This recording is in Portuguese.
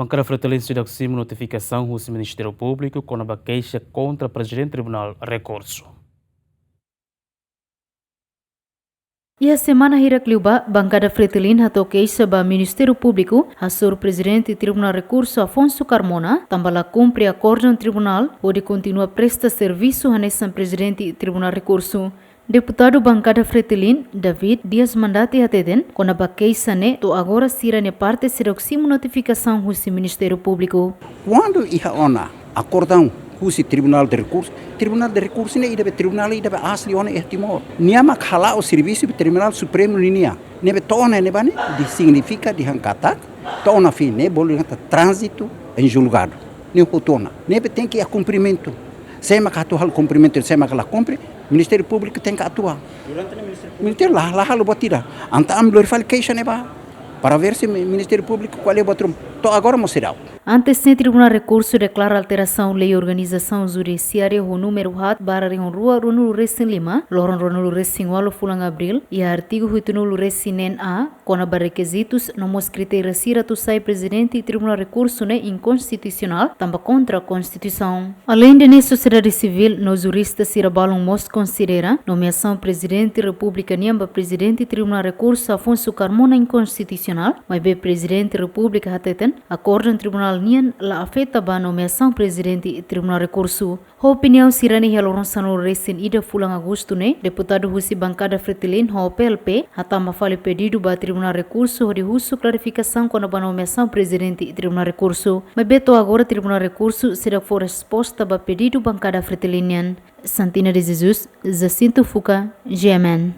Bankada FRETILIN seidauk simu notifikasaun husi Ministeiru Pu konaba Keixa kontra Prezidente Tribuna Rekursu. E a semana hirakliuba, Bankada FRETILIN atau Keixa ba Ministério Público, assur Presidente Tribuna Rekursu Afonso Carmona, tambala cumpre acordo tribunal, onde continua presta serviço nessa Presidente Tribuna Rekursu. Deputado Bankada FRETILIN, David Dias Mandati ateden, konaba Keixa ne, to agora sira ne parte seidauk simu notificação husi Ministério Público. Quando ia ona acordão husi Tribunal de Recurso ne ida tribunal ida asli ona ehtimor. Niama khala o serviço do Tribunal Supremo linia. Nebe tona ne bane de significa de hankatak, tona fim ne bolo trânsito em julgado. Ne potona. Nebe tem que ir a cumprimento. Sema que atuar o cumprimento, sema que ela cumpre, o Ministério Público tem que atuar. Durante o Ministério lá halo batira. Anta amblor fal Keixa ne ba. Para ver se o Ministério Público qual é o batrum. To agora mostrará. Antes de Tribunal Rekursu declara alteração lei organização judiciária o número hat barra rua Ronulu Resin 5, loron Ronulu Resin walo fulang Abril e artigo 89 Resin A, konaba requisitos nomos critérios sira tu sai Presidente e Tribunal Rekursu ne inconstitucional, tamba contra a Constituição. Além de na sociedade civil, nos juristas sira balong mos considera nomeação Presidente República niamba Presidente Tribunal Rekursu Afonso Carmona inconstitucional, mas be Presidente República hateten acordo Tribunal nian la afeta ba nomeação Presidente e Tribunal Rekursu. A opinião sirani haloron sanu resin ida fulang agosto ne, deputado husi Bankada FRETILIN ho PLP, hatama fale pedido ba Tribunal Rekursu de husu clarificação quando ba nomeação Presidente e Tribunal Rekursu. Mas beto agora Tribunal Rekursu será for resposta ba pedido Bankada FRETILIN. Santina de Jesus, Jacinto Fuca, GMN.